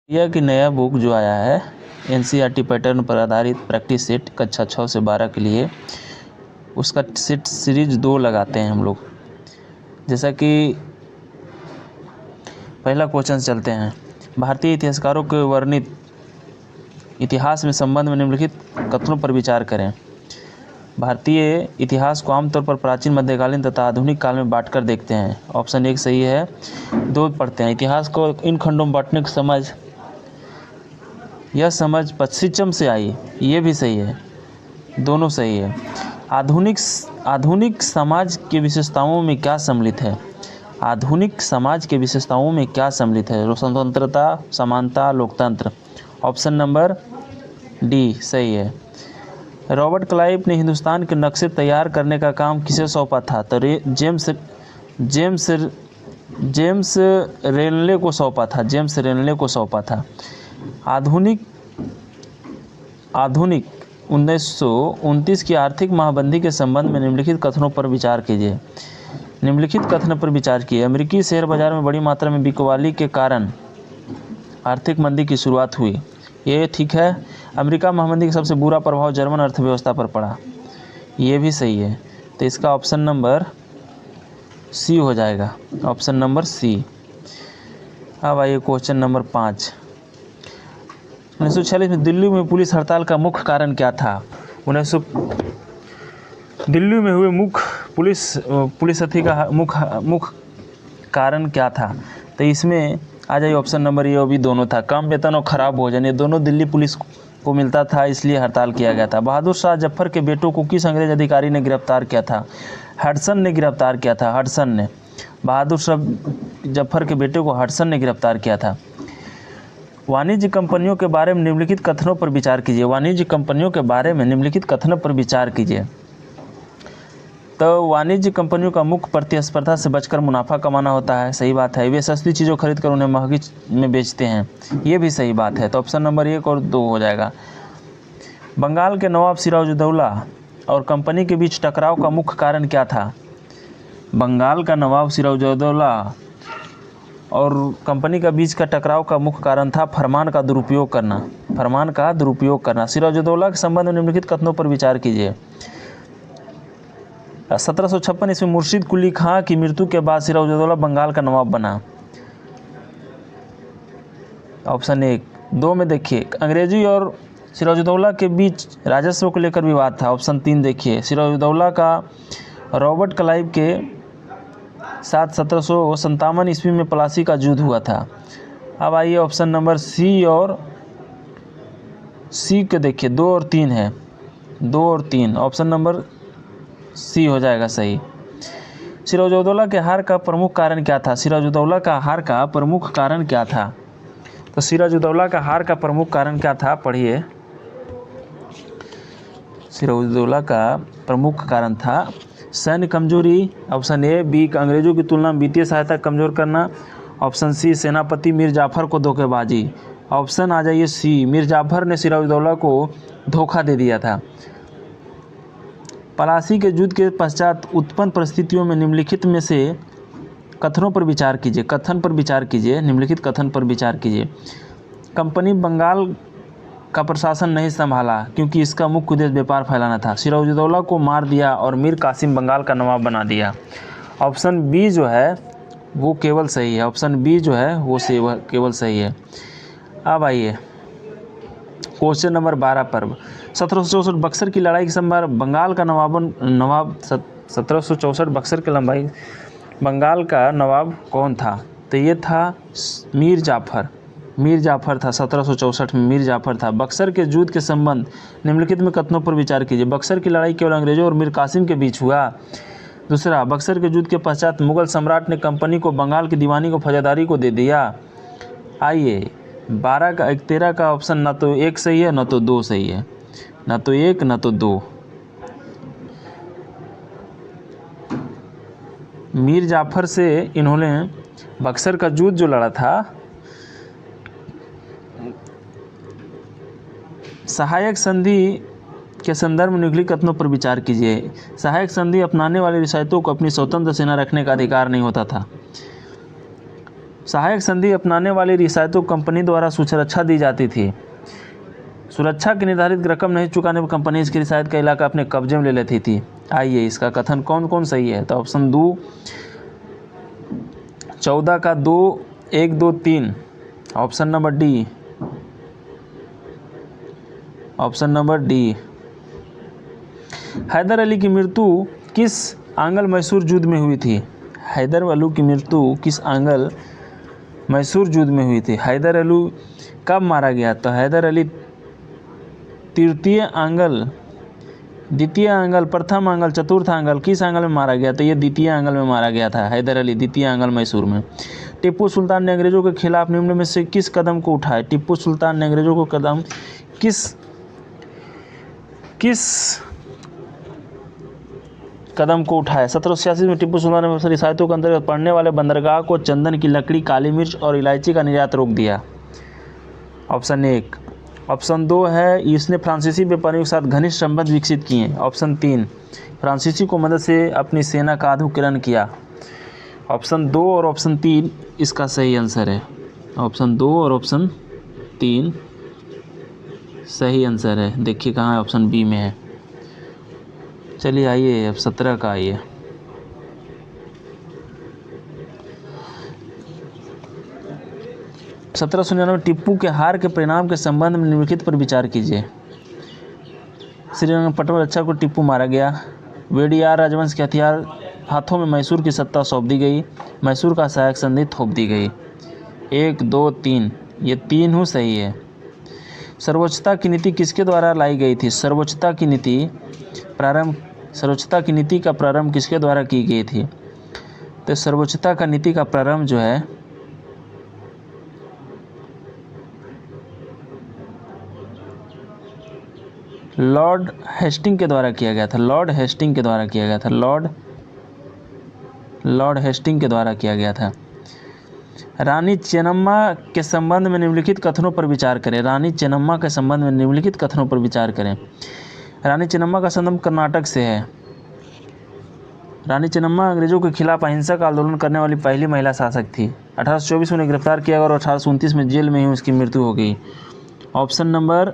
यह कि नया बुक जो आया है एनसीईआरटी पैटर्न पर आधारित प्रैक्टिस सेट कक्षा 6 से 12 के लिए, उसका सेट सीरीज 2 लगाते हैं हम लोग। जैसा कि पहला क्वेश्चन चलते हैं। भारतीय इतिहासकारों के वर्णित इतिहास में संबंध में निम्नलिखित कथनों पर विचार करें। भारतीय इतिहास को आमतौर पर प्राचीन, मध्यकालीन तथा आधुनिक काल में बांटकर देखते हैं। ऑप्शन 1 सही है। 2 पढ़ते हैं। इतिहास को इन खंडों में बांटने की समझ, यह समझ पश्चिम से आई, ये भी सही है, दोनों सही है। आधुनिक समाज की विशेषताओं में क्या सम्मिलित है? आधुनिक समाज के विशेषताओं में क्या सम्मिलित है? स्वतंत्रता, समानता, लोकतंत्र। ऑप्शन नंबर डी सही है। रॉबर्ट क्लाइव ने हिंदुस्तान के नक्शे तैयार करने का काम किसे सौंपा था? तो जेम्स रेनले को सौंपा था। जेम्स रेनले को सौंपा था। आधुनिक 1929 की आर्थिक महाबंदी के संबंध में निम्नलिखित कथनों पर विचार कीजिए। निम्नलिखित कथन पर विचार किए। अमेरिकी शेयर बाजार में बड़ी मात्रा में बिकवाली के कारण आर्थिक मंदी की शुरुआत हुई, ये ठीक है। अमेरिका महामंदी का सबसे बुरा प्रभाव जर्मन अर्थव्यवस्था पर पड़ा, ये भी सही है। तो इसका ऑप्शन नंबर सी हो जाएगा, ऑप्शन नंबर सी। अब आइए क्वेश्चन नंबर 5। 1946 में दिल्ली में पुलिस हड़ताल का मुख्य कारण क्या था? दिल्ली में हुए पुलिस हत्या का मुख्य कारण क्या था? तो इसमें आ जाइए ऑप्शन नंबर ये भी दोनों था। कम वेतन और खराब भोजन, ये दोनों दिल्ली पुलिस को मिलता था, इसलिए हड़ताल किया गया था। बहादुर शाह जफर के बेटों को किस अंग्रेज अधिकारी ने गिरफ्तार किया था? हडसन ने गिरफ्तार किया था। हडसन ने, बहादुर शाह जफर के बेटे को हडसन ने गिरफ्तार किया था। वाणिज्य कंपनियों के बारे में निम्नलिखित कथनों पर विचार कीजिए। वाणिज्य कंपनियों के बारे में निम्नलिखित कथनों पर विचार कीजिए। तो वाणिज्य कंपनियों का मुख्य प्रतिस्पर्धा से बचकर मुनाफा कमाना होता है, सही बात है। वे सस्ती चीज़ों खरीद कर उन्हें महंगी में बेचते हैं, ये भी सही बात है। तो ऑप्शन नंबर 1 और 2 हो जाएगा। बंगाल के नवाब सिराजुद्दौला और कंपनी के बीच टकराव का मुख्य कारण क्या था? बंगाल का नवाब सिराजुद्दौला और कंपनी का बीच का टकराव का मुख्य कारण था फरमान का दुरुपयोग करना। फरमान का दुरुपयोग करना। सिराजुद्दौला के संबंध में निम्नलिखित कथनों पर विचार कीजिए। 1756 ईस्वी मुर्शिद कुली खां की मृत्यु के बाद सिराजुद्दौला बंगाल का नवाब बना। ऑप्शन 1। 2 में देखिए, अंग्रेजी और सिराजुद्दौला के बीच राजस्व को लेकर विवाद था। ऑप्शन 3 देखिए, सिराजुद्दौला का रॉबर्ट क्लाइव के साथ 1757 ईस्वी में प्लासी का युद्ध हुआ था। अब आइए ऑप्शन नंबर सी और सी के देखिए, 2 और 3 है, 2 और 3, ऑप्शन नंबर सी हो जाएगा सही। सिराजुद्दौला के हार का प्रमुख कारण क्या था? सिराजुद्दौला का हार का प्रमुख कारण क्या था? तो सिराजुद्दौला का हार का प्रमुख कारण क्या था, पढ़िए। सिराजुद्दौला का प्रमुख कारण था सैन्य कमजोरी, ऑप्शन ए। बी, अंग्रेजों की तुलना में वित्तीय सहायता कमजोर करना। ऑप्शन सी, सेनापति मीर जाफर को धोखेबाजी। ऑप्शन आ जाइए सी, मीर जाफर ने सिराजुद्दौला को धोखा दे दिया था। प्लासी के युद्ध के पश्चात उत्पन्न परिस्थितियों में निम्नलिखित में से कथनों पर विचार कीजिए। कथन पर विचार कीजिए, निम्नलिखित कथन पर विचार कीजिए। कंपनी बंगाल का प्रशासन नहीं संभाला क्योंकि इसका मुख्य उद्देश्य व्यापार फैलाना था। सिराजुद्दौला को मार दिया और मीर कासिम बंगाल का नवाब बना दिया। ऑप्शन बी जो है वो केवल सही है। ऑप्शन बी जो है वो केवल सही है। अब आइए क्वेश्चन नंबर 12 पर। 1764 बक्सर की लड़ाई के समय बंगाल का नवाब 1764 बक्सर की लंबाई बंगाल का नवाब कौन था? तो ये था मीर जाफर। मीर जाफर था 1764 में, मीर जाफर था। बक्सर के युद्ध के संबंध निम्नलिखित में कथनों पर विचार कीजिए। बक्सर की लड़ाई केवल अंग्रेजों और मीर कासिम के बीच हुआ। दूसरा, बक्सर के युद्ध के पश्चात मुगल सम्राट ने कंपनी को बंगाल की दीवानी को फौजदारी को दे दिया। आइए 13 का ऑप्शन ना तो 1 सही है ना तो 2 सही है, ना तो 1 ना तो 2। मीर जाफर से इन्होंने बक्सर का युद्ध जो लड़ा था, सहायक संधि के संदर्भ में निम्नलिखित कथनों पर विचार कीजिए। सहायक संधि अपनाने वाले रियासतों को अपनी स्वतंत्र सेना रखने का अधिकार नहीं होता था। सहायक संधि अपनाने वाली रियासतों को कंपनी द्वारा सुरक्षा दी जाती थी। सुरक्षा की निर्धारित रकम नहीं चुकाने पर कंपनी इसकी रियासत का इलाका अपने कब्जे में ले लेती थी। आइए इसका कथन कौन कौन सही है। तो ऑप्शन 2 14 का 2 1 2 3। Option number D, option number D. Haidar Ali की मृत्यु किस आंग्ल मैसूर युद्ध में हुई थी। हैदर अली की मृत्यु किस आंग्ल मैसूर युद्ध में हुई थी। हैदर अली कब मारा गया। तो हैदर अली तृतीय आंग्ल, द्वितीय आंग्ल, प्रथम आंग्ल, चतुर्थ आंग्ल, किस आंग्ल में मारा गया। तो ये द्वितीय आंग्ल में मारा गया था हैदर अली, द्वितीय आंग्ल मैसूर में। टीपू सुल्तान ने अंग्रेजों के खिलाफ निम्न में से किस कदम को उठाया। टीपू सुल्तान ने अंग्रेजों को कदम किस कदम को उठाया। 1786 में टीपू सुल्तान ने रियासतों के अंतर्गत पड़ने वाले बंदरगाह को चंदन की लकड़ी, काली मिर्च और इलायची का निर्यात रोक दिया। ऑप्शन 1। ऑप्शन 2 है इसने फ्रांसीसी व्यापारियों के साथ घनिष्ठ संबंध विकसित किए। ऑप्शन 3 फ्रांसीसी को मदद से अपनी सेना का आधुनिकीकरण किया। ऑप्शन 2 और ऑप्शन 3 इसका सही आंसर है। ऑप्शन 2 और ऑप्शन 3 सही आंसर है। देखिए कहाँ है, ऑप्शन बी में है। चलिए आइए अब 17 का आइए। टीपू के हार के परिणाम के संबंध में निम्नलिखित पर विचार कीजिए। श्रीरंगपट्टनम रक्षा को टीपू मारा गया। वेडियार राजवंश के हथियार हाथों में मैसूर की सत्ता सौंप दी गई। मैसूर का सहायक संधि थोप दी गई। 1 2 3 ये तीनों सही है। सर्वोच्चता की नीति किसके द्वारा लाई गई थी। सर्वोच्चता की नीति का प्रारंभ किसके द्वारा की गई थी। तो सर्वोच्चता का नीति का प्रारंभ जो है लॉर्ड हेस्टिंग के द्वारा किया गया था। लॉर्ड हेस्टिंग के द्वारा किया गया था। लॉर्ड हेस्टिंग के द्वारा किया गया था। रानी चेन्नम्मा के संबंध में निम्नलिखित कथनों पर विचार करें। रानी चेन्नम्मा के संबंध में निम्नलिखित कथनों पर विचार करें। रानी चेन्नम्मा का संबंध कर्नाटक से है। रानी चेन्नम्मा अंग्रेजों के खिलाफ अहिंसक आंदोलन करने वाली पहली महिला शासक थी। 1824 में उन्हें गिरफ्तार किया और 1829 में जेल में ही उसकी मृत्यु हो गई। ऑप्शन नंबर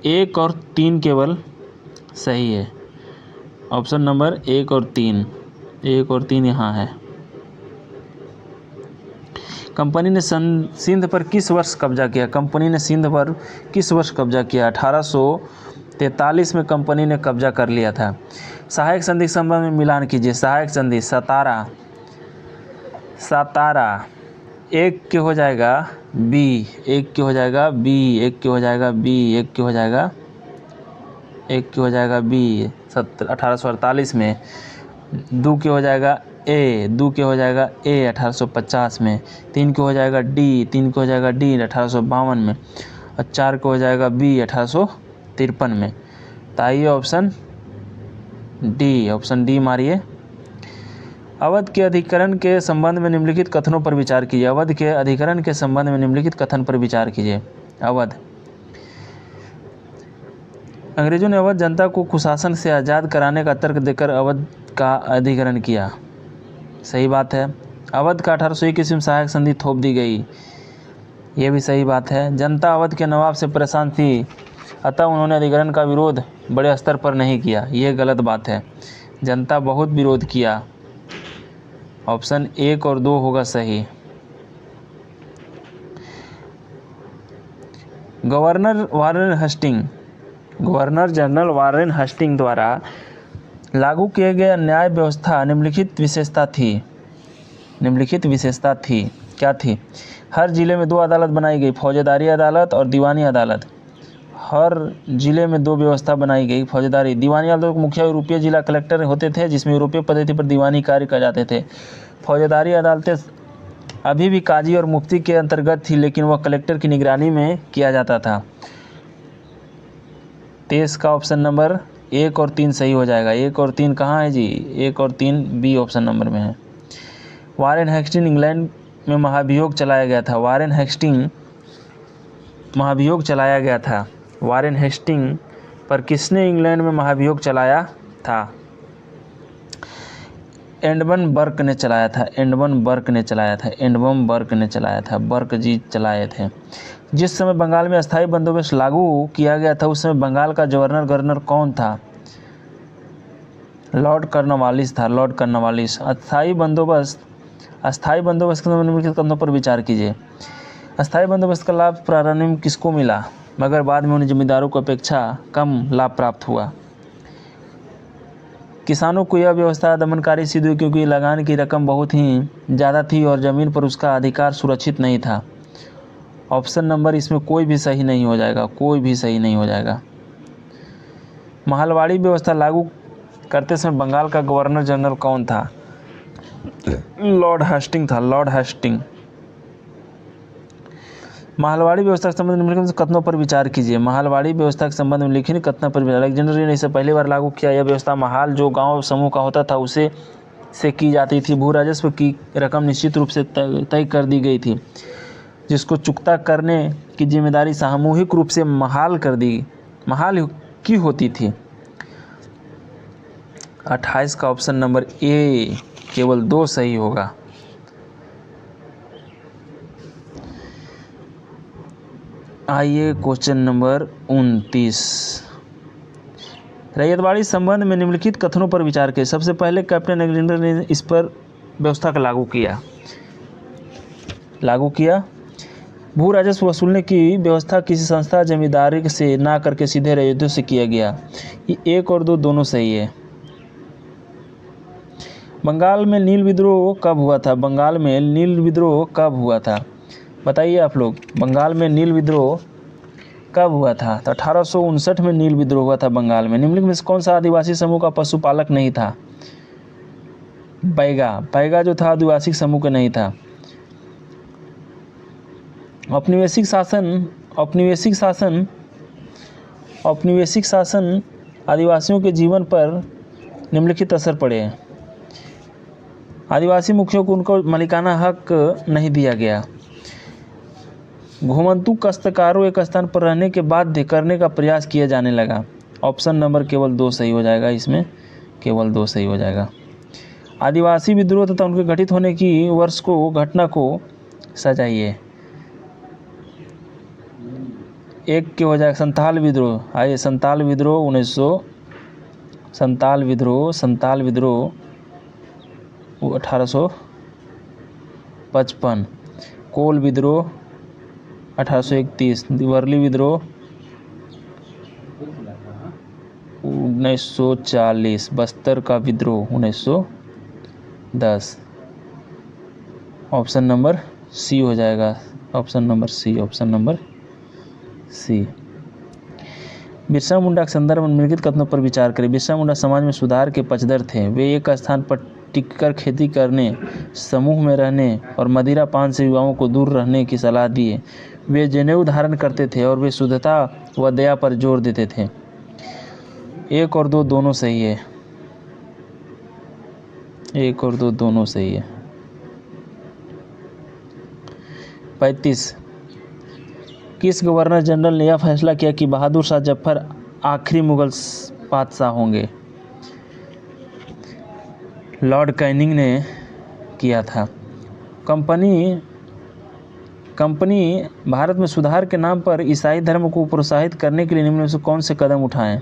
1 और 3 केवल सही है। ऑप्शन नंबर 1 और 3 यहाँ है। कंपनी ने सिंध पर किस वर्ष कब्जा किया। कंपनी ने सिंध पर किस वर्ष कब्जा किया। 1843 में कंपनी ने कब्जा कर लिया था। सहायक संधि के संबंध में मिलान कीजिए। सहायक संधि सातारा 1 के हो जाएगा बी, 1 के हो जाएगा बी, 1 के हो जाएगा बी, 1 के हो जाएगा बी 1848 में। 2 के हो जाएगा ए, 2 के हो जाएगा ए 1850 में। 3 के हो जाएगा डी, 3 के हो जाएगा डी 1852 में। और 4 के हो जाएगा बी 1853 में। तो आइए ऑप्शन डी मारिए। अवध के अधिकरण के संबंध में निम्नलिखित कथनों पर विचार कीजिए। अवध के अधिकरण के संबंध में निम्नलिखित कथन पर विचार कीजिए। अवध, अंग्रेजों ने अवध जनता को कुशासन से आज़ाद कराने का तर्क देकर अवध का अधिकरण किया। सही बात है। अवध का 1801 ईस्वी में सहायक संधि थोप दी गई। ये भी सही बात है। जनता अवध के नवाब से परेशान थी, अतः उन्होंने अधिकरण का विरोध बड़े स्तर पर नहीं किया। ये गलत बात है। जनता बहुत विरोध किया। ऑप्शन 1 और 2 होगा सही। गवर्नर जनरल वारेन हेस्टिंग द्वारा लागू किए गए न्याय व्यवस्था निम्नलिखित विशेषता थी। क्या थी। हर जिले में 2 अदालत बनाई गई, फौजदारी अदालत और दीवानी अदालत। हर जिले में 2 व्यवस्था बनाई गई, फौजदारी दीवानी अदालत के मुखिया यूरोपीय जिला कलेक्टर होते थे, जिसमें यूरोपीय पद्धति पर दीवानी कार्य कर जाते थे। फौजदारी अदालतें अभी भी काजी और मुफ्ती के अंतर्गत थी, लेकिन वह कलेक्टर की निगरानी में किया जाता था। तो इसका ऑप्शन नंबर 1 और 3 सही हो जाएगा। 1 और 3 कहाँ है जी। 1 और 3 बी ऑप्शन नंबर में है। वारेन हेस्टिंग इंग्लैंड में महाभियोग चलाया गया था। वारेन हेस्टिंग पर किसने इंग्लैंड में महाभियोग चलाया था। एडमंड बर्क ने चलाया था, एडमंड बर्क ने चलाया था, एडमंड बर्क ने चलाया था, बर्क जी चलाए थे। जिस समय बंगाल में अस्थायी बंदोबस्त लागू किया गया था उस समय बंगाल का गवर्नर कौन था? लॉर्ड कॉर्नवालिस था, लॉर्ड कॉर्नवालिस। अस्थायी बंदोबस्त के निम्नलिखित कथनों पर विचार कीजिए। अस्थायी बंदोबस्त का लाभ प्रारंभ में किसको मिला मगर बाद में उन्हें जमींदारों को अपेक्षा कम लाभ प्राप्त हुआ? किसानों को यह व्यवस्था दमनकारी सिद्ध हुई क्योंकि लगान की रकम बहुत ही ज़्यादा थी और ज़मीन पर उसका अधिकार सुरक्षित नहीं था। ऑप्शन नंबर इसमें कोई भी सही नहीं हो जाएगा, कोई भी सही नहीं हो जाएगा। महलवाड़ी व्यवस्था लागू करते समय बंगाल का गवर्नर जनरल कौन था? लॉर्ड हेस्टिंग था, लॉर्ड हेस्टिंग। महलवाड़ी व्यवस्था के संबंध में निम्नलिखित कथनों पर विचार कीजिए। महलवाड़ी व्यवस्था के संबंध में लिखित कथनों पर विचार। अलेक्जेंडर ने इसे पहली बार लागू किया। यह व्यवस्था महाल जो गांव समूह का होता था उसे से की जाती थी। भू राजस्व की रकम निश्चित रूप से तय कर दी गई थी जिसको चुकता करने की जिम्मेदारी सामूहिक रूप से महाल की होती थी। 28 का ऑप्शन नंबर ए केवल 2 सही होगा। आइए क्वेश्चन नंबर 29। रैयतवाड़ी संबंध में निम्नलिखित कथनों पर विचार करें। सबसे पहले कैप्टन अलेक्जेंडर ने इस पर व्यवस्था का लागू किया। भू राजस्व वसूलने की व्यवस्था किसी संस्था जमींदारी से ना करके सीधे रैयतों से किया गया। ये 1 और 2 दोनों सही है। बंगाल में नील विद्रोह कब हुआ था? बंगाल में नील विद्रोह कब हुआ था बताइए आप लोग। बंगाल में नील विद्रोह कब हुआ था? तो 1859 में नील विद्रोह हुआ था बंगाल में। निम्नलिखित में से कौन सा आदिवासी समूह का पशुपालक नहीं था? बैगा जो था आदिवासी समूह का नहीं था। औपनिवेशिक शासन आदिवासियों के जीवन पर निम्नलिखित असर पड़े हैं। आदिवासी मुखियों को उनको मालिकाना हक नहीं दिया गया। घुमंतू काश्तकारों एक स्थान पर रहने के बाध्य करने का प्रयास किया जाने लगा। ऑप्शन नंबर केवल 2 सही हो जाएगा, इसमें केवल 2 सही हो जाएगा। आदिवासी विद्रोह तथा उनके घटित होने की घटना को सजाइए। 1 के हो जाएगा संताल विद्रोह। आइए संताल विद्रोह 1855। कोल विद्रोह 1831। वर्ली विद्रोह 1940। बस्तर का विद्रोह 1910। ऑप्शन नंबर सी हो जाएगा, ऑप्शन नंबर सी। बिरसा मुंडा के संदर्भ में निम्नलिखित कथनों पर विचार करें। बिरसा मुंडा समाज में सुधार के पक्षधर थे। वे एक स्थान पर टिककर खेती करने, समूह में रहने और मदिरा पान से युवाओं को दूर रहने की सलाह दिए। वे जनेऊ धारण करते थे और वे शुद्धता व दया पर जोर देते थे। 1 और 2 दोनों सही है, 1 और 2 दोनों सही है। 35। किस गवर्नर जनरल ने यह फैसला किया कि बहादुर शाह जफर आखिरी मुगल बादशाह होंगे? लॉर्ड कैनिंग ने किया था। कंपनी भारत में सुधार के नाम पर ईसाई धर्म को प्रोत्साहित करने के लिए निम्न में से कौन से कदम उठाएं?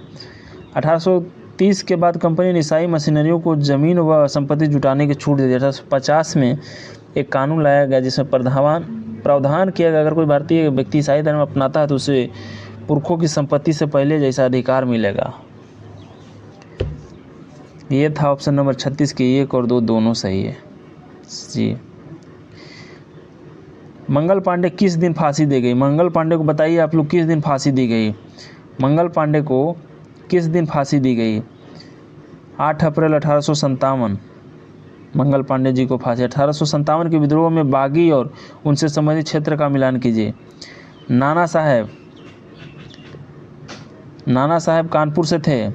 1830 के बाद कंपनी ने ईसाई मशीनरियों को जमीन व संपत्ति जुटाने की छूट दे दी। 1850 में एक कानून लाया गया जिसमें प्रावधान किया गया अगर कोई भारतीय व्यक्ति ईसाई धर्म अपनाता है तो उसे पुरखों की संपत्ति से पहले जैसा अधिकार मिलेगा। ये था ऑप्शन नंबर 36 के 1 और 2 दोनों सही है जी। मंगल पांडे किस दिन फांसी दी गई? मंगल पांडे को बताइए आप लोग किस दिन फांसी दी गई? मंगल पांडे को किस दिन फांसी दी गई? 8 अप्रैल 1857 मंगल पांडे जी को फांसी। 1857 के विद्रोह में बागी और उनसे संबंधित क्षेत्र का मिलान कीजिए। नाना साहब कानपुर से थे।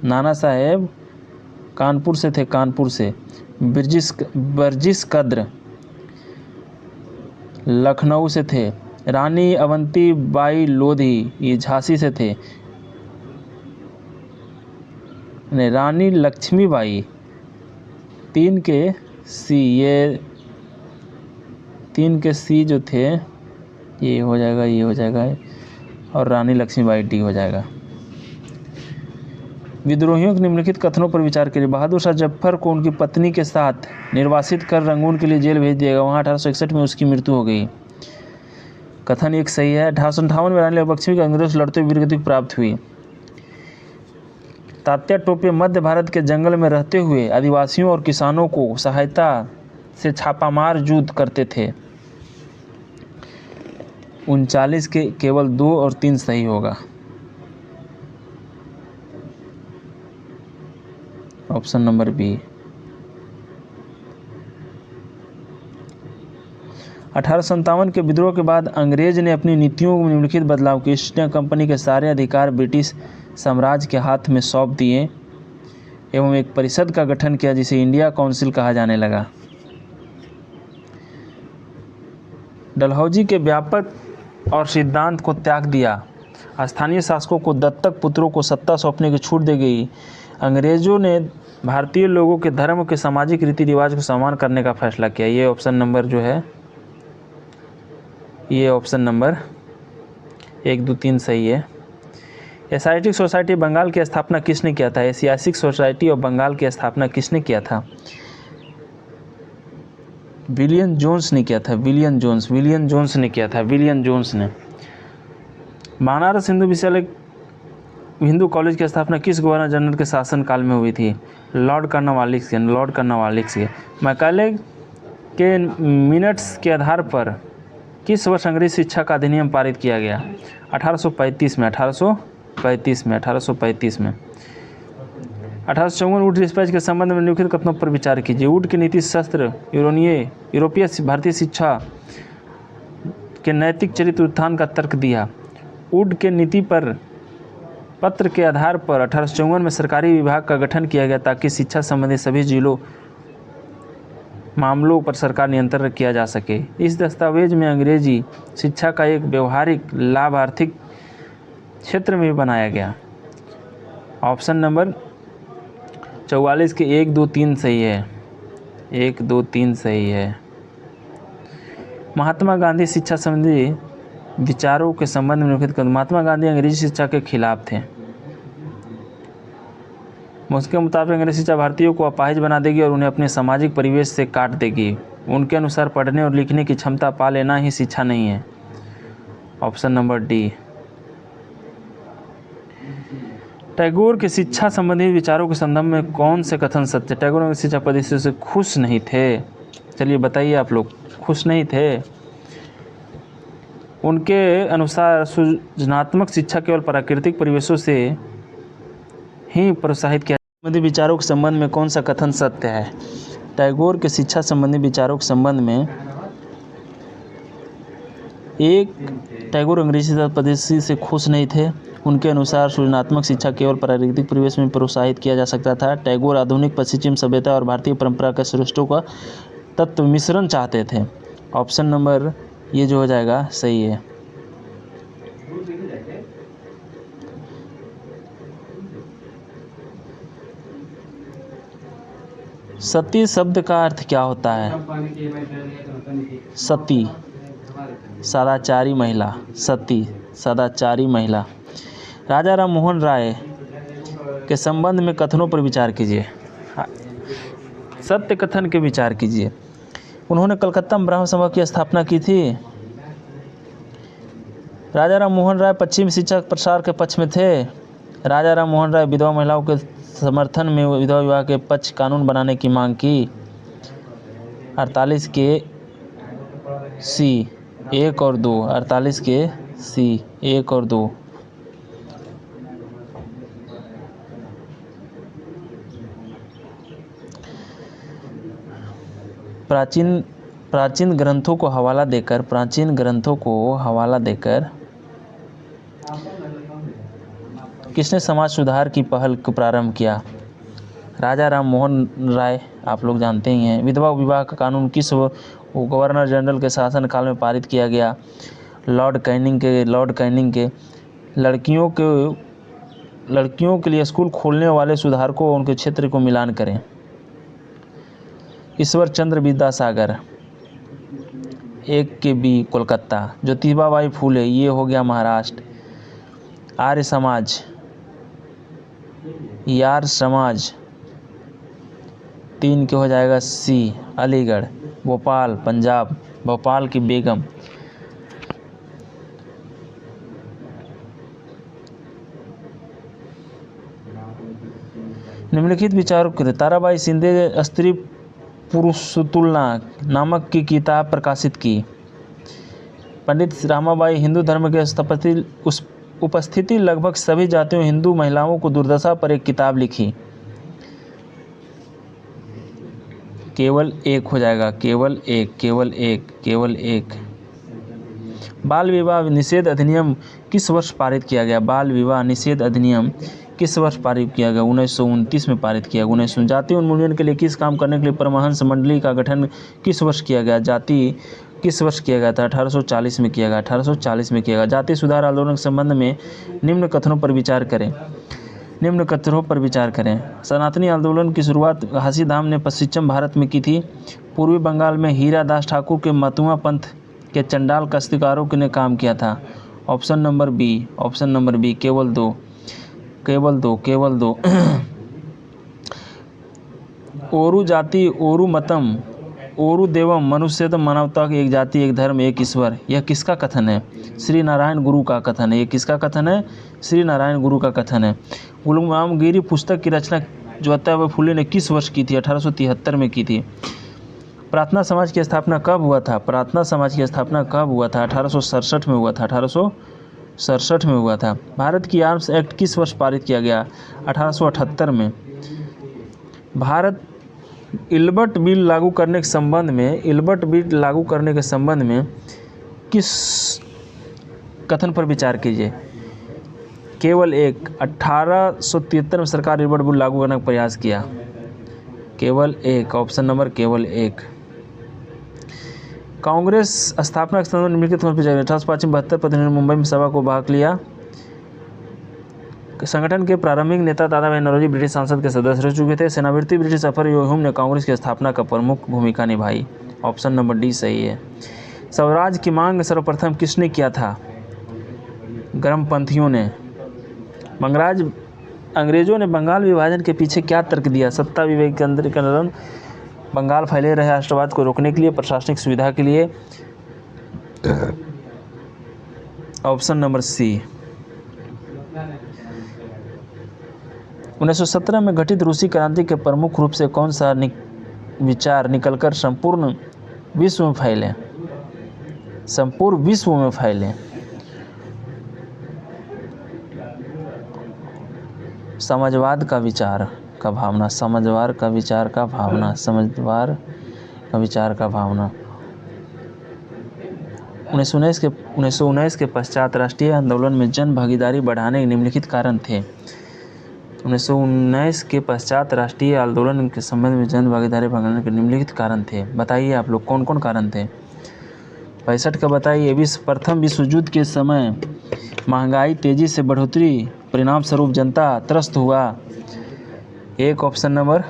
नाना साहब कानपुर से। बर्जिस कद्र लखनऊ से थे। रानी अवंती बाई लोधी ये झांसी से थे। रानी लक्ष्मीबाई 3 के सी, ये 3 के सी जो थे ये हो जाएगा, ये हो जाएगा, और रानी लक्ष्मीबाई डी हो जाएगा। विद्रोहियों के निम्नलिखित कथनों पर विचार करिए। बहादुर शाह जफर को उनकी पत्नी के साथ निर्वासित कर रंगून के लिए जेल भेज दिया गया, वहाँ 1861 में उसकी मृत्यु हो गई। कथन एक सही है। 1858 में रानी लक्ष्मी को अंग्रेजों से लड़ते हुए वीरगति प्राप्त हुई। तात्या टोपे मध्य भारत के जंगल में रहते हुए आदिवासियों और किसानों को सहायता से छापामार युद्ध करते थे। 39 के केवल 2 और 3 सही होगा। Option number B. 1857 के विद्रोह के बाद अंग्रेज ने अपनी नीतियों में निम्नलिखित बदलाव किए। ईस्ट इंडिया कंपनी के सारे अधिकार ब्रिटिश साम्राज्य के हाथ में सौंप दिए एवं एक परिषद का गठन किया जिसे इंडिया काउंसिल कहा जाने लगा। डलहौजी के व्यापक और सिद्धांत को त्याग दिया। स्थानीय शासकों को दत्तक पुत्रों को सत्ता सौंपने की छूट दी गई। अंग्रेजों ने भारतीय लोगों के धर्म के सामाजिक रीति रिवाज को सम्मान करने का फैसला किया। ये ऑप्शन नंबर जो है, ये ऑप्शन नंबर 1, 2, 3 सही है। एशियाटिक सोसाइटी बंगाल की स्थापना किसने किया था? एशियाटिक सोसाइटी ऑफ बंगाल की स्थापना किसने किया था? विलियम जोन्स ने किया था। विलियम जोन्स ने किया था। विलियम जोन्स ने। बनारस हिंदू कॉलेज की स्थापना किस गवर्नर जनरल के शासनकाल में हुई थी? लॉर्ड कर्नवालिस के। मैकाले के मिनट्स के आधार पर किस वर्ष अंग्रेजी शिक्षा का अधिनियम पारित किया गया? 1835 में। 1854 वुड डिस्पैच के संबंध में निम्नलिखित कथनों पर विचार कीजिए। वुड की नीति शस्त्र यूरोपीय भारतीय शिक्षा के नैतिक चरित्र उत्थान का तर्क दिया। वुड के नीति पर पत्र के आधार पर 1854 में सरकारी विभाग का गठन किया गया ताकि शिक्षा संबंधी सभी जिलों मामलों पर सरकार नियंत्रण किया जा सके। इस दस्तावेज में अंग्रेजी शिक्षा का एक व्यवहारिक लाभ आर्थिक क्षेत्र में भी बनाया गया। ऑप्शन नंबर 44 के 1, 2, 3 सही है। 1, 2, 3 सही है। महात्मा गांधी शिक्षा संबंधी विचारों के संबंध में निम्नलिखित कथन। महात्मा गांधी अंग्रेजी शिक्षा के खिलाफ थे। उसके मुताबिक अंग्रेजी शिक्षा भारतीयों को अपाहिज बना देगी और उन्हें अपने सामाजिक परिवेश से काट देगी। उनके अनुसार पढ़ने और लिखने की क्षमता पा लेना ही शिक्षा नहीं है। Option number D. टैगोर के शिक्षा संबंधी विचारों के संदर्भ में कौन से कथन सत्य? टैगोर शिक्षा पद्धति से खुश नहीं थे। चलिए बताइए, आप लोग खुश नहीं थे। उनके अनुसार सृजनात्मक शिक्षा केवल प्राकृतिक परिवेशों से ही प्रोत्साहित किया। संबंधी विचारों के संबंध में कौन सा कथन सत्य है? टैगोर के शिक्षा संबंधी विचारों के संबंध में एक, टैगोर अंग्रेजी शिक्षा पद्धति से खुश नहीं थे। उनके अनुसार सृजनात्मक शिक्षा केवल प्राकृतिक परिवेश में प्रोत्साहित किया जा सकता था। टैगोर आधुनिक पश्चिम सभ्यता और भारतीय परंपरा के श्रेष्ठों का तत्व मिश्रण चाहते थे। ऑप्शन नंबर ये जो हो जाएगा सही है। सती शब्द का अर्थ क्या होता है? सती सदाचारी महिला। सती सदाचारी महिला। राजा राम मोहन राय के संबंध में कथनों पर विचार कीजिए। सत्य कथन के विचार कीजिए। उन्होंने कलकत्ता में ब्राह्म सभा की स्थापना की थी। राजा राम मोहन राय पश्चिमी शिक्षा प्रसार के पक्ष में थे। राजा राम मोहन राय विधवा महिलाओं के समर्थन में विधवा विवाह के पक्ष कानून बनाने की मांग की। 48 के सी 1 और 2। 48 के सी 1 और 2। प्राचीन ग्रंथों को हवाला देकर किसने समाज सुधार की पहल को प्रारंभ किया? राजा राम मोहन राय, आप लोग जानते ही हैं। विधवा विवाह का कानून किस गवर्नर जनरल के शासनकाल में पारित किया गया? लॉर्ड कैनिंग के लड़कियों के लिए स्कूल खोलने वाले सुधारकों उनके क्षेत्र को मिलान करें। ईश्वर चंद्र विद्यासागर, 1 के बी कोलकाता। ज्योतिबा बाई फूले, ये हो गया महाराष्ट्र। आर्य समाज, यार समाज, 3 के हो जाएगा सी अलीगढ़। भोपाल पंजाब, भोपाल की बेगम। निम्नलिखित विचारों के ताराबाई शिंदे स्त्री पुरुष तुलना नामक की किताब प्रकाशित की। पंडित रामाबाई हिंदू धर्म के उपस्थिति लगभग सभी जातियों हिंदू महिलाओं को दुर्दशा पर एक किताब लिखी। केवल 1 हो जाएगा, केवल एक। बाल विवाह निषेध अधिनियम किस वर्ष पारित किया गया? बाल विवाह निषेध अधिनियम किस वर्ष पारित किया गया? 1929 में पारित किया गया। 19 जातीय उन्मूलन के लिए किस काम करने के लिए परमहंस मंडली का गठन किस वर्ष किया गया? जाति किस वर्ष किया गया था? 1840 में किया गया। 1840 में किया गया। जातीय सुधार आंदोलन के संबंध में निम्न कथनों पर विचार करें। सनातनी आंदोलन की शुरुआत घासीदास ने पश्चिम भारत में की थी। पूर्वी बंगाल में हीरा दास ठाकुर के मतुआ पंथ के चंडाल काश्तकारों ने काम किया था। ऑप्शन नंबर बी, केवल दो। ओरू जाति, ओरू मतम, ओरू देवम, मनुष्यतम, मानवता की एक जाति, एक धर्म, एक ईश्वर। यह किसका कथन है? श्री नारायण गुरु का कथन है। ये किसका कथन है? श्री नारायण गुरु का कथन है। गुलामगिरी पुस्तक की रचना ज्योतिबा फुले ने किस वर्ष की थी? 1873 में की थी। प्रार्थना समाज की स्थापना कब हुआ था? 1867 में हुआ था। 1867 में हुआ था। भारत की आर्म्स एक्ट किस वर्ष पारित किया गया? 1878 में। भारत इल्बर्ट बिल लागू करने के संबंध में किस कथन पर विचार कीजिए? केवल 1। 1873 में सरकार इल्बर्ट बिल लागू करने का प्रयास किया। केवल 1, ऑप्शन नंबर केवल 1। कांग्रेस स्थापना के संबंध में निम्नलिखित पर विचार। 1872 प्रतिनिधियों ने मुंबई में सभा को भाग लिया। संगठन के प्रारंभिक नेता दादा भाई नौरोजी ब्रिटिश संसद के सदस्य रह चुके थे। सेनावृत्ति ब्रिटिश सफर ह्यूम ने कांग्रेस की स्थापना का प्रमुख भूमिका निभाई। ऑप्शन नंबर डी सही है। स्वराज की मांग सर्वप्रथम किसने किया था? गर्मपंथियों ने। अंग्रेजों ने बंगाल विभाजन के पीछे क्या तर्क दिया? सत्ता विकेंद्रीकरण, बंगाल फैले रहे राष्ट्रवाद को रोकने के लिए, प्रशासनिक सुविधा के लिए। ऑप्शन नंबर सी। 1917 में घटित रूसी क्रांति के प्रमुख रूप से कौन सा विचार निकलकर संपूर्ण विश्व में फैले? समाजवाद का विचार का भावना। 1919 के पश्चात राष्ट्रीय आंदोलन में जन भागीदारी बढ़ाने के निम्नलिखित कारण थे। 1919 के पश्चात राष्ट्रीय आंदोलन के संबंध में जन भागीदारी बढ़ाने के निम्नलिखित कारण थे। बताइए आप लोग कौन कौन कारण थे? 65 का बताइए। प्रथम विश्व युद्ध के समय महंगाई तेजी से बढ़ोतरी, परिणाम स्वरूप जनता त्रस्त हुआ। 1 ऑप्शन नंबर।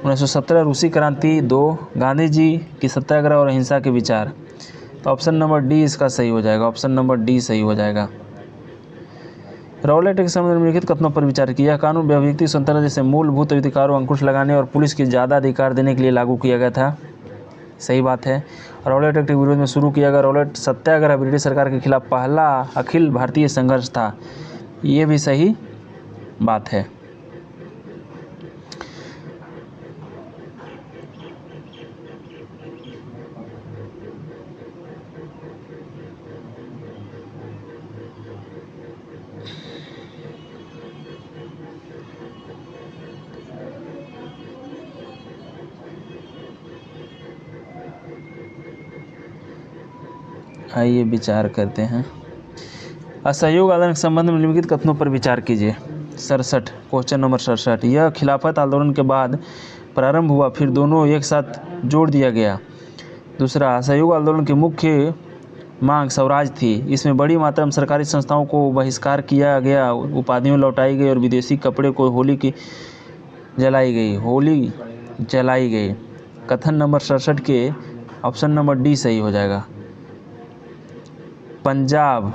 1917 रूसी क्रांति। 2 गांधी जी की सत्याग्रह और अहिंसा के विचार। तो ऑप्शन नंबर डी इसका सही हो जाएगा। ऑप्शन नंबर डी सही हो जाएगा। रॉलेट के समय निम्नलिखित कथनों पर विचार किया। कानून व्यक्ति स्वतंत्रता जैसे मूलभूत अधिकारों अंकुश लगाने और पुलिस की ज़्यादा अधिकार देने के लिए लागू किया गया था। सही बात है। रॉलेट एक्ट के विरोध में शुरू किया गया रॉलेट सत्याग्रह ब्रिटिश सरकार के खिलाफ पहला अखिल भारतीय संघर्ष था। ये भी सही बात है। आइए विचार करते हैं। असहयोग आंदोलन के संबंध में निम्नलिखित कथनों पर विचार कीजिए। 67 क्वेश्चन नंबर 67। यह खिलाफत आंदोलन के बाद प्रारंभ हुआ, फिर दोनों एक साथ जोड़ दिया गया। दूसरा, असहयोग आंदोलन की मुख्य मांग स्वराज थी। इसमें बड़ी मात्रा में सरकारी संस्थाओं को बहिष्कार किया गया, उपाधियां लौटाई गई और विदेशी कपड़े को होली की जलाई गई। होली जलाई गई। कथन नंबर 67 के ऑप्शन नंबर डी सही हो जाएगा। पंजाब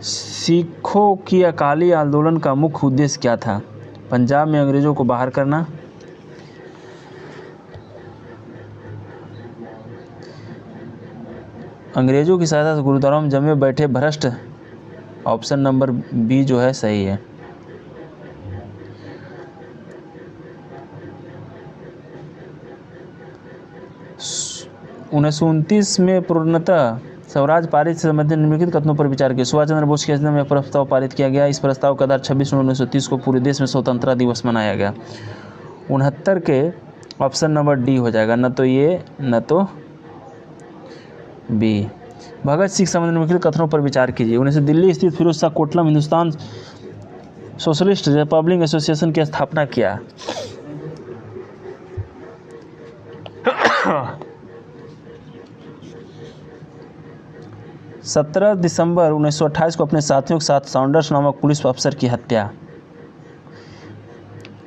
सिखों की अकाली आंदोलन का मुख्य उद्देश्य क्या था? पंजाब में अंग्रेजों को बाहर करना, अंग्रेजों की सहायता से गुरुद्वारा में जमे बैठे भ्रष्ट, ऑप्शन नंबर बी जो है सही है। उन्नीस में पूर्णतः स्वराज पारित से संबंधित निम्नलिखित कथनों पर विचार किया। सुभाष चंद्र बोस के अध्यक्षता में प्रस्ताव पारित किया गया। इस प्रस्ताव के आधार 26 नवंबर 1930 को पूरे देश में स्वतंत्रता दिवस मनाया गया। 69 के ऑप्शन नंबर डी हो जाएगा, न तो ये न तो बी। भगत सिंह संबंधी निम्नलिखित कथनों पर विचार कीजिए। उन्हें दिल्ली स्थित फिरोज शाह कोटलम हिंदुस्तान सोशलिस्ट रिपब्लिक एसोसिएशन की स्थापना किया। 17 दिसंबर 1928 को अपने साथियों के साथ सॉन्डर्स नामक पुलिस अफसर की हत्या।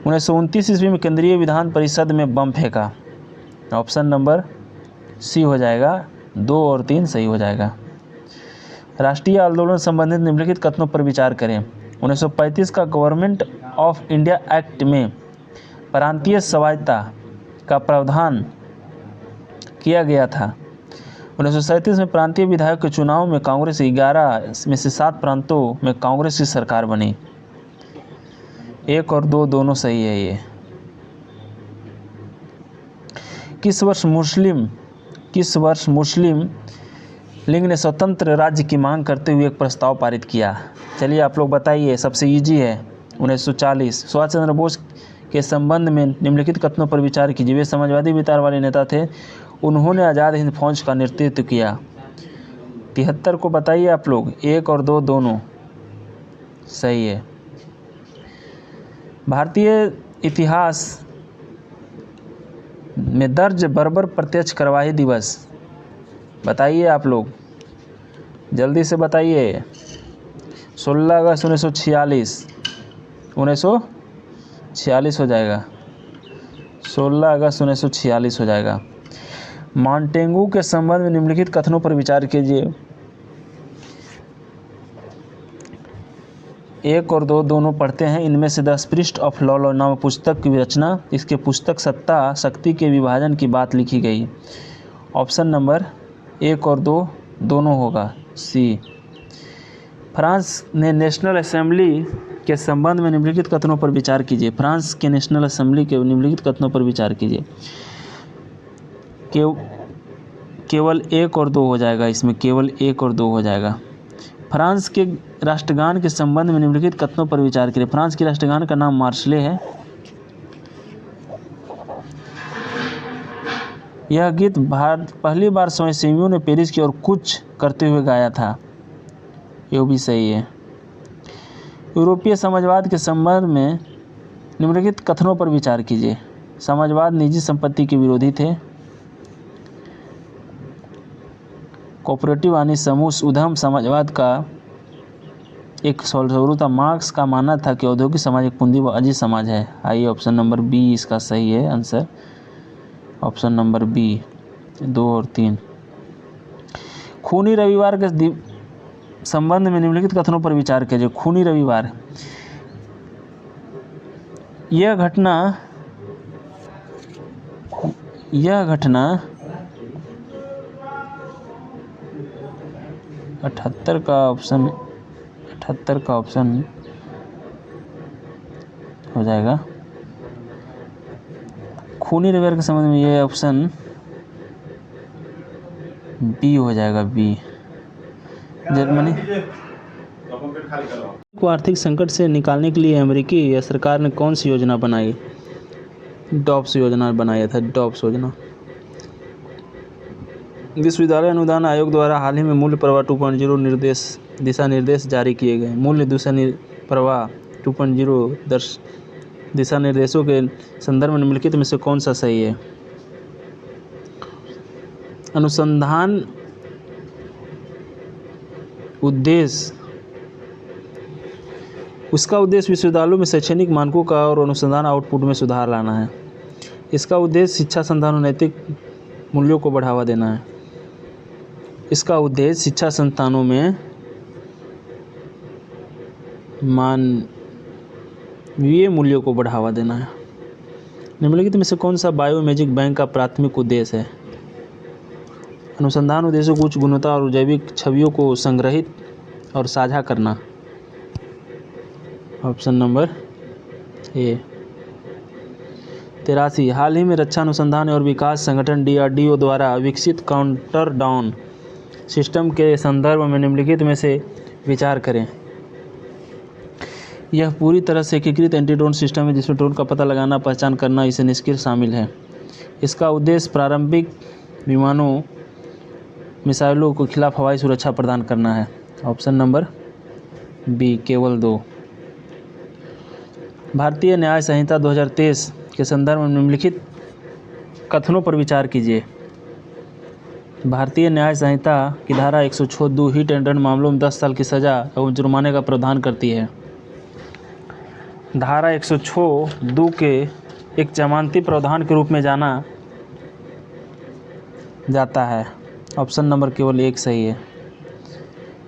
1929 ईस्वी में केंद्रीय विधान परिषद में बम फेंका। ऑप्शन नंबर सी हो जाएगा, 2 और 3 सही हो जाएगा। राष्ट्रीय आंदोलन संबंधित निम्नलिखित कथनों पर विचार करें। 1935 का गवर्नमेंट ऑफ इंडिया एक्ट में प्रांतीय स्वायत्तता का प्रावधान किया गया था। 1937 में प्रांतीय विधायक के चुनाव में कांग्रेस 11 में से 7 प्रांतों में कांग्रेस की सरकार बनी। 1 और 2 दोनों सही है। ये किस वर्ष मुस्लिम लीग ने स्वतंत्र राज्य की मांग करते हुए एक प्रस्ताव पारित किया? चलिए आप लोग बताइए, सबसे इजी है। 1940। सुभाष चंद्र बोस के संबंध में निम्नलिखित कथनों पर विचार कीजिए। वे समाजवादी विचार वाले नेता थे। उन्होंने आज़ाद हिंद फौज का नेतृत्व किया। 73 को बताइए आप लोग। 1 और 2 दोनों सही है। भारतीय इतिहास में दर्ज बर्बर प्रत्यक्ष कार्यवाही दिवस बताइए आप लोग, जल्दी से बताइए। 16 अगस्त 1946। 1946 हो जाएगा। 16 अगस्त 1946 हो जाएगा। मॉन्टेगू के संबंध में निम्नलिखित कथनों पर विचार कीजिए। 1 और 2 दोनों पढ़ते हैं। इनमें से द स्पिरिट ऑफ लॉ नामक पुस्तक की रचना, इसके पुस्तक सत्ता शक्ति के विभाजन की बात लिखी गई। ऑप्शन नंबर 1 और 2 दोनों होगा, सी। फ्रांस ने नेशनल असेंबली के संबंध में निम्नलिखित कथनों पर विचार कीजिए। फ्रांस के नेशनल असेंबली के निम्नलिखित कथनों पर विचार कीजिए। केवल 1 और 2 हो जाएगा, इसमें केवल 1 और 2 हो जाएगा। फ्रांस के राष्ट्रगान के संबंध में निम्नलिखित कथनों पर विचार करें। फ्रांस के राष्ट्रगान का नाम मार्शले है। यह गीत पहली बार स्वयंसेवियों ने पेरिस की ओर कूच करते हुए गाया था। यह भी सही है। यूरोपीय समाजवाद के संबंध में निम्नलिखित कथनों पर विचार कीजिए। समाजवाद निजी संपत्ति के विरोधी थे। कोऑपरेटिव यानी समूह उद्यम समाजवाद का एक स्वरूप था। मार्क्स का मानना था कि औद्योगिक समाज एक पूंजीवादी समाज है। आइए ऑप्शन नंबर बी इसका सही है आंसर। ऑप्शन नंबर बी, 2 और 3। खूनी रविवार के संबंध में निम्नलिखित कथनों पर विचार कीजिए। खूनी रविवार, यह घटना 78 का ऑप्शन हो जाएगा। खूनी रविवार के संबंध में ये ऑप्शन बी हो जाएगा, बी। जर्मनी को आर्थिक संकट से निकालने के लिए अमेरिकी सरकार ने कौन सी योजना बनाई? डॉब्स योजना बनाया था, डॉब्स योजना। विश्वविद्यालय अनुदान आयोग द्वारा हाल ही में मूल्य प्रवाह 2.0 दिशा निर्देश जारी किए गए। मूल्य प्रवाह 2.0 दिशा निर्देशों के संदर्भ में निम्नलिखित में से कौन सा सही है? अनुसंधान उद्देश्य उसका उद्देश्य विश्वविद्यालयों में शैक्षणिक मानकों का और अनुसंधान आउटपुट में सुधार लाना है। इसका उद्देश्य शिक्षा संस्थान और नैतिक मूल्यों को बढ़ावा देना है। इसका उद्देश्य शिक्षा संस्थानों में मानवीय मूल्यों को बढ़ावा देना है। निम्नलिखित में से कौन सा बायोमेजिक बैंक का प्राथमिक उद्देश्य है? अनुसंधान उद्देश्यों को उच्च गुणवत्ता और जैविक छवियों को संग्रहित और साझा करना। Option number A. 83 हाल ही में रक्षा अनुसंधान और विकास संगठन DRDO द्वारा विकसित काउंटर ड्रोन सिस्टम के संदर्भ में निम्नलिखित में से विचार करें। यह पूरी तरह से एकीकृत एंटी ड्रोन सिस्टम है जिसमें ड्रोन का पता लगाना, पहचान करना, इसे निष्क्रिय शामिल है। इसका उद्देश्य प्रारंभिक विमानों, मिसाइलों के खिलाफ हवाई सुरक्षा प्रदान करना है। ऑप्शन नंबर बी केवल 2। भारतीय न्याय संहिता 2023 के संदर्भ में निम्नलिखित कथनों पर विचार कीजिए। भारतीय न्याय संहिता की धारा 106(2) हिट एंड रन मामलों में 10 साल की सजा एवं जुर्माने का प्रावधान करती है। धारा 106(2) के एक जमानती प्रावधान के रूप में जाना जाता है। ऑप्शन नंबर केवल 1 सही है।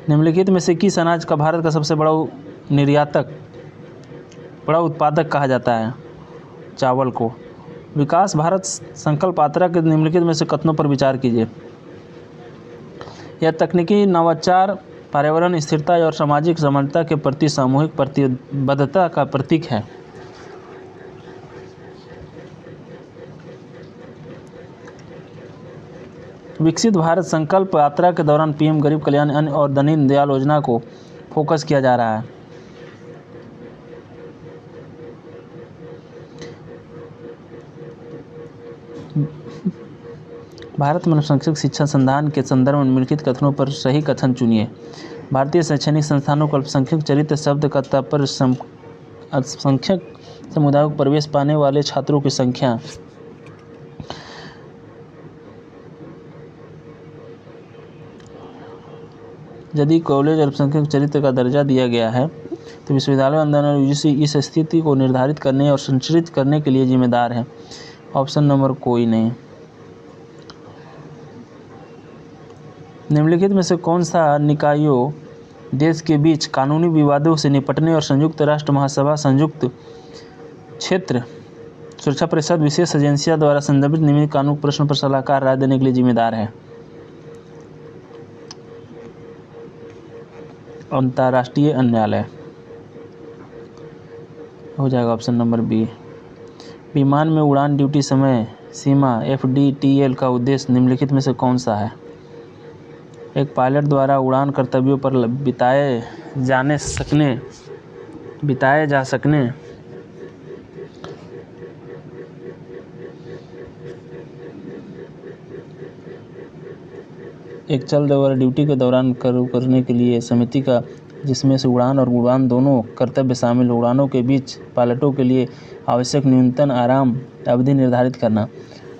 निम्नलिखित में से किस अनाज का भारत का सबसे बड़ा उत्पादक कहा जाता है? चावल को। विकास भारत संकल्प यात्रा के निम्नलिखित में से कथनों पर विचार कीजिए। यह तकनीकी नवाचार, पर्यावरण स्थिरता और सामाजिक समानता के प्रति सामूहिक प्रतिबद्धता का प्रतीक है। विकसित भारत संकल्प यात्रा के दौरान PM गरीब कल्याण अन्न और दीन दयाल योजना को फोकस किया जा रहा है। भारत में अल्पसंख्यक शिक्षा संधान के संदर्भ में निम्नलिखित कथनों पर सही कथन चुनिए। भारतीय शैक्षणिक संस्थानों को अल्पसंख्यक चरित्र शब्द का तात्पर्य अल्पसंख्यक समुदायों को प्रवेश पाने वाले छात्रों की संख्या। यदि कॉलेज अल्पसंख्यक चरित्र का दर्जा दिया गया है तो विश्वविद्यालय अनुदान UGC इस स्थिति को निर्धारित करने और संरक्षित करने के लिए जिम्मेदार है। ऑप्शन नंबर कोई नहीं। निम्नलिखित में से कौन सा निकायों देश के बीच कानूनी विवादों से निपटने और संयुक्त राष्ट्र महासभा संयुक्त क्षेत्र सुरक्षा परिषद विशेष एजेंसियों द्वारा संदर्भित नियमित कानून प्रश्न पर सलाहकार राय देने के लिए जिम्मेदार है? अंतर्राष्ट्रीय न्यायालय हो जाएगा। Option number B. विमान में उड़ान ड्यूटी समय सीमा FDTL का उद्देश्य निम्नलिखित में से कौन सा है? एक पायलट द्वारा उड़ान कर्तव्यों पर बिताए जा सकने एक चल रहे वाली ड्यूटी के दौरान करने के लिए समिति का, जिसमें से उड़ान और उड़ान दोनों कर्तव्य शामिल। उड़ानों के बीच पायलटों के लिए आवश्यक न्यूनतम आराम अवधि निर्धारित करना,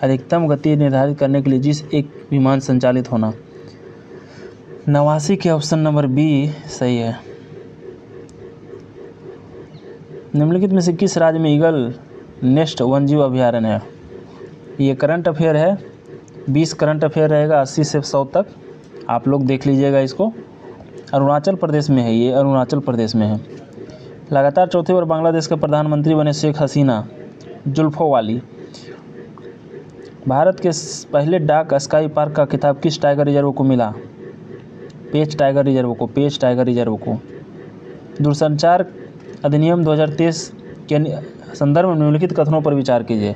अधिकतम गति निर्धारित करने के लिए जिस एक विमान संचालित होना। 89 के ऑप्शन नंबर बी सही है। निम्नलिखित में से किस राज्य में ईगल नेस्ट वन्यजीव अभयारण्य है? ये करंट अफेयर है, 20 करंट अफेयर रहेगा 80 से 100 तक, आप लोग देख लीजिएगा इसको। अरुणाचल प्रदेश में है, ये अरुणाचल प्रदेश में है। लगातार चौथी बार बांग्लादेश के प्रधानमंत्री बने शेख हसीना जुल्फों वाली। भारत के पहले डाक स्काई पार्क का खिताब किस टाइगर रिजर्व को मिला? पेंच टाइगर रिजर्व को। दूरसंचार अधिनियम 2023 के संदर्भ में निम्नलिखित कथनों पर विचार कीजिए।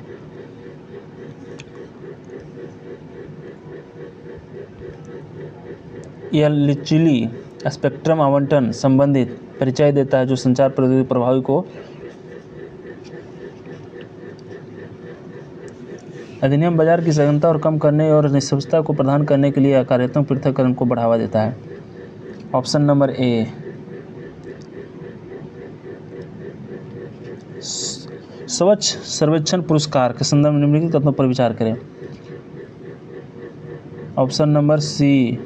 यह लिचुली स्पेक्ट्रम आवंटन संबंधित परिचय देता है जो संचार प्रौद्योगिकी प्रभावी को अधिनियम बाजार की सघनता और कम करने और निष्पक्षता को प्रदान करने के लिए कार्यात्मक पृथक्करण को बढ़ावा देता है। Option number A. स्वच्छ सर्वेक्षण पुरस्कार के संदर्भ में निम्नलिखित कथनों पर विचार करें। Option number C.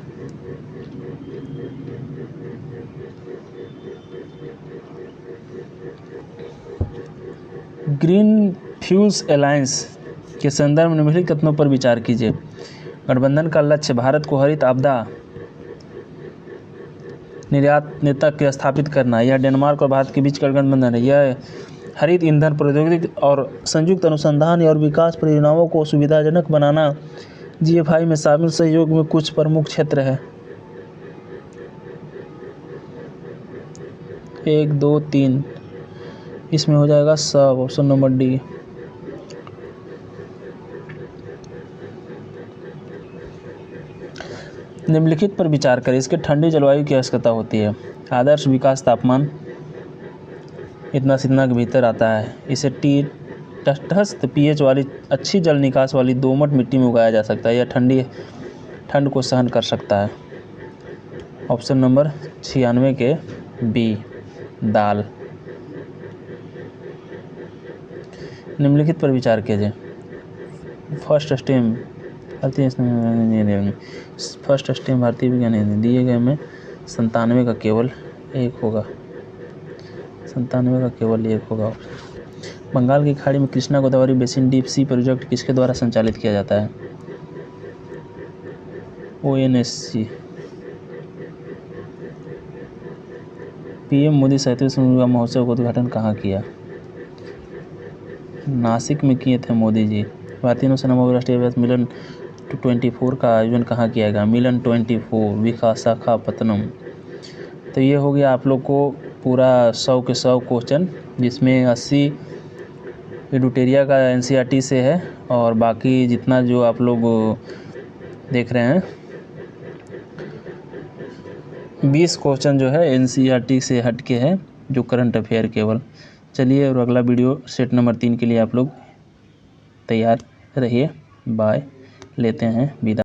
Green fuels alliance के संदर्भ में निम्नलिखित कथनों पर विचार कीजिए। गठबंधन का लक्ष्य भारत को हरित आपदा निर्यात नेता स्थापित करना। यह डेनमार्क और भारत के बीच का गठबंधन है। यह हरित ईंधन प्रौद्योगिकी और संयुक्त अनुसंधान और विकास परियोजनाओं को सुविधाजनक बनाना। GFI में शामिल सहयोग में कुछ प्रमुख क्षेत्र है। 1, 2, 3 इसमें हो जाएगा सब, ऑप्शन नंबर डी। निम्नलिखित पर विचार करें। इसके ठंडी जलवायु की आवश्यकता होती है। आदर्श विकास तापमान इतना से इतना के भीतर आता है। इसे तटस्थ pH वाली अच्छी जल निकास वाली दोमट मिट्टी में उगाया जा सकता है। यह ठंड को सहन कर सकता है। ऑप्शन नंबर 96 के बी, दाल। निम्नलिखित पर विचार कीजिए। फर्स्ट स्टेम भारतीय विज्ञान दिए गए में 97 का केवल एक होगा। 97 का केवल एक होगा। बंगाल की खाड़ी में Krishna Godavari basin deep sea project किसके द्वारा संचालित किया जाता है? ONGC। PM मोदी साहित्य संगम महोत्सव का उद्घाटन कहाँ किया? नासिक में किए थे मोदी जी। भारतीय नौसेना बहुराष्ट्रीय अभ्यास मिलन 24 का आयोजन कहाँ किया गया? मिलन 24 विशाखापत्तनम। तो ये हो गया आप लोग को पूरा 100 के 100 क्वेश्चन, जिसमें 80 एडुटेरिया का NCERT से है और बाकी जितना जो आप लोग देख रहे हैं 20 क्वेश्चन जो है NCERT से हट के है, जो करंट अफेयर केवल। चलिए, और अगला वीडियो सेट नंबर 3 के लिए आप लोग तैयार रहिए। बाय, लेते हैं विदा।